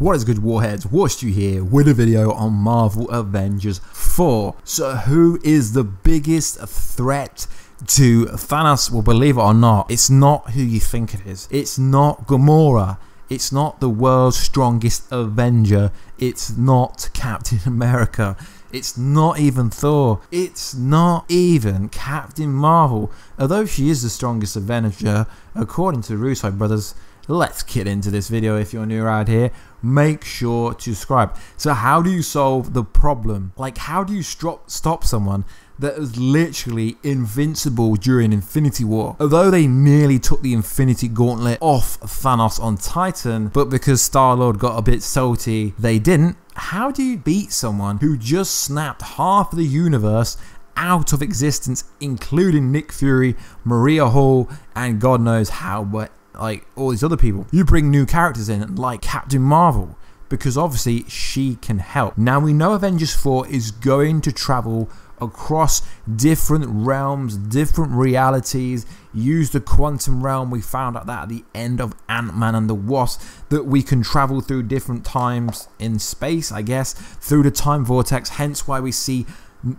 What is good, Warheads? Warstu here with a video on Marvel Avengers 4. So who is the biggest threat to Thanos? Well, believe it or not, it's not who you think it is. It's not Gamora. It's not the world's strongest Avenger. It's not Captain America. It's not even Thor. It's not even Captain Marvel. Although she is the strongest Avenger, according to the Russo brothers. Let's get into this video. If you're new around here, make sure to subscribe. So how do you solve the problem? Like, how do you stop someone that was literally invincible during Infinity War? Although they nearly took the Infinity Gauntlet off Thanos on Titan, but because Star-Lord got a bit salty, they didn't. How do you beat someone who just snapped half of the universe out of existence, including Nick Fury, Maria Hall, and God knows how, but like all these other people? You bring new characters in like Captain Marvel, because obviously she can help. Now we know Avengers 4 is going to travel across different realms, different realities, use the quantum realm. We found out that at the end of Ant-Man and the Wasp, that we can travel through different times in space, I guess, through the time vortex, hence why we see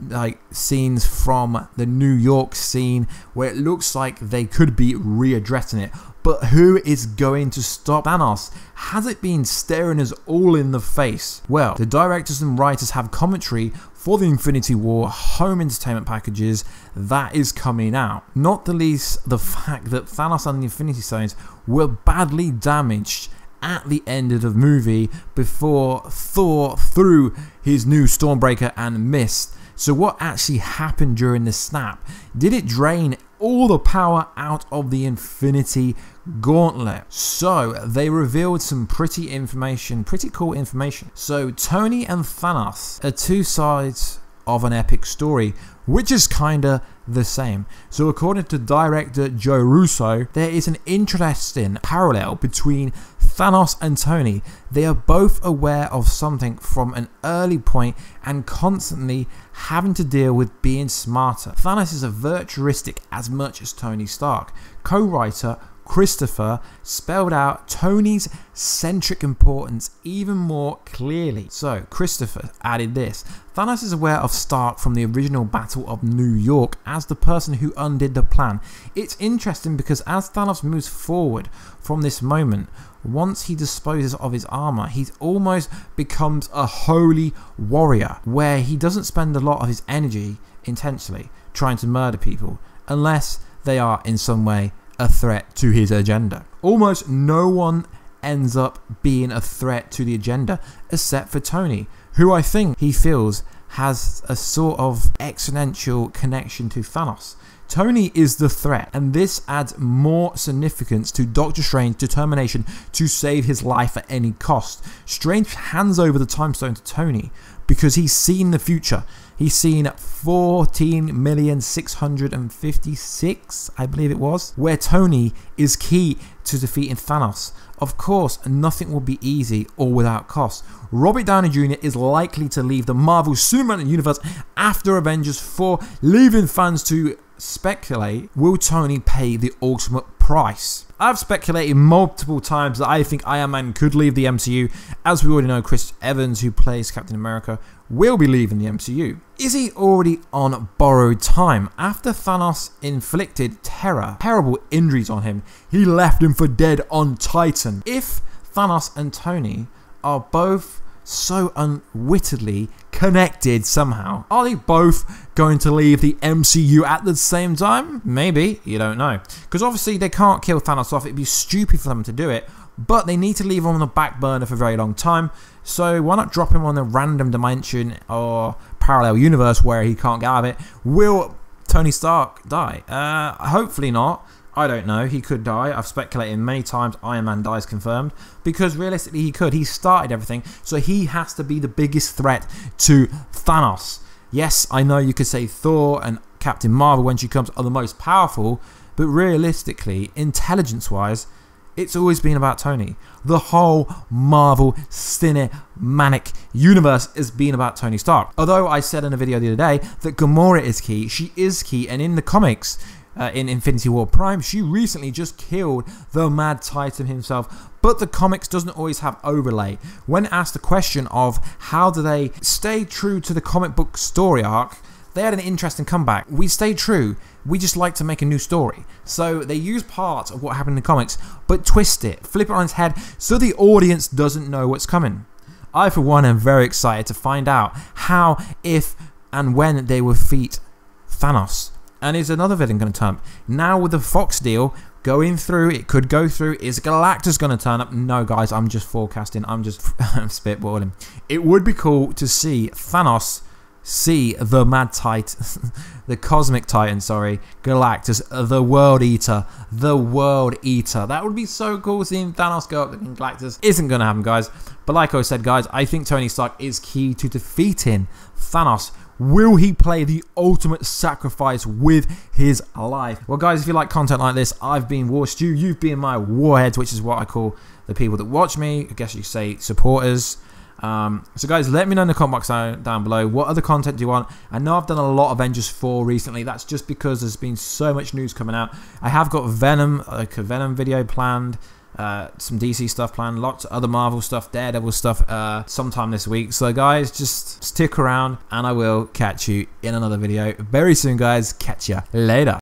like scenes from the New York scene where it looks like they could be readdressing it. But who is going to stop Thanos? Has it been staring us all in the face? Well, the directors and writers have commentary for the Infinity War home entertainment packages that is coming out. Not the least the fact that Thanos and the Infinity Stones were badly damaged at the end of the movie before Thor threw his new Stormbreaker and missed. So what actually happened during the snap? Did it drain all the power out of the Infinity Gauntlet? So they revealed some pretty cool information. So Tony and Thanos are two sides of an epic story, which is kinda the same. So according to director Joe Russo, there is an interesting parallel between Thanos and Tony. They are both aware of something from an early point and constantly having to deal with being smarter. Thanos is a virtuistic as much as Tony Stark. Co-writer Christopher spelled out Tony's centric importance even more clearly. So Christopher added this: Thanos is aware of Stark from the original Battle of New York as the person who undid the plan. It's interesting because as Thanos moves forward from this moment, once he disposes of his armor, he almost becomes a holy warrior where he doesn't spend a lot of his energy intentionally trying to murder people unless they are in some way a threat to his agenda. Almost no one ends up being a threat to the agenda except for Tony, who I think he feels has a sort of exponential connection to Thanos. Tony is the threat, and this adds more significance to Doctor Strange's determination to save his life at any cost. Strange hands over the Time Stone to Tony because he's seen the future. He's seen 14,656,000, I believe it was, where Tony is key to defeating Thanos. Of course, nothing will be easy or without cost. Robert Downey Jr. is likely to leave the Marvel Cinematic Universe after Avengers 4, leaving fans to speculate, will Tony pay the ultimate price? I've speculated multiple times that I think Iron Man could leave the MCU, as we already know Chris Evans, who plays Captain America, will be leaving the MCU. Is he already on borrowed time? After Thanos inflicted terrible injuries on him, he left him for dead on Titan. If Thanos and Tony are both so unwittingly connected somehow, are they both going to leave the MCU at the same time? Maybe, you don't know. Because obviously they can't kill Thanos off, it'd be stupid for them to do it, but they need to leave him on the back burner for a very long time. So why not drop him on a random dimension or parallel universe where he can't get out of it? Will Tony Stark die? Hopefully not. I don't know, he could die. I've speculated many times Iron Man dies confirmed, because realistically he could. He started everything, so he has to be the biggest threat to Thanos. Yes, I know you could say Thor and Captain Marvel when she comes are the most powerful, but realistically, intelligence-wise, it's always been about Tony. The whole Marvel Cinematic Universe has been about Tony Stark. Although I said in a video the other day that Gamora is key, she is key, and in the comics, in Infinity War Prime, she recently just killed the Mad Titan himself. But the comics doesn't always have overlay. When asked the question of how do they stay true to the comic book story arc, they had an interesting comeback. We stay true. We just like to make a new story. So they use parts of what happened in the comics, but twist it, flip it on its head, so the audience doesn't know what's coming. I, for one, am very excited to find out how, if, and when they will defeat Thanos. And is another villain going to turn up? Now with the Fox deal going through, it could go through, is Galactus going to turn up? No, guys, I'm just forecasting. I'm just spitballing. It would be cool to see Thanos see the Mad Titan, the Cosmic Titan, sorry, Galactus, the World Eater, That would be so cool, seeing Thanos go up and Galactus. Isn't going to happen, guys. But like I said, guys, I think Tony Stark is key to defeating Thanos. Will he play the ultimate sacrifice with his life? Well, guys, if you like content like this, I've been Warstu. You've been my warheads, which is what I call the people that watch me. I guess you say supporters. So guys, let me know in the comment box down below, what other content do you want? I know I've done a lot of Avengers 4 recently. That's just because there's been so much news coming out. I have got Venom, like a Venom video planned, some DC stuff planned, lots of other Marvel stuff, Daredevil stuff sometime this week. So guys, just stick around and I will catch you in another video very soon, guys. Catch ya later.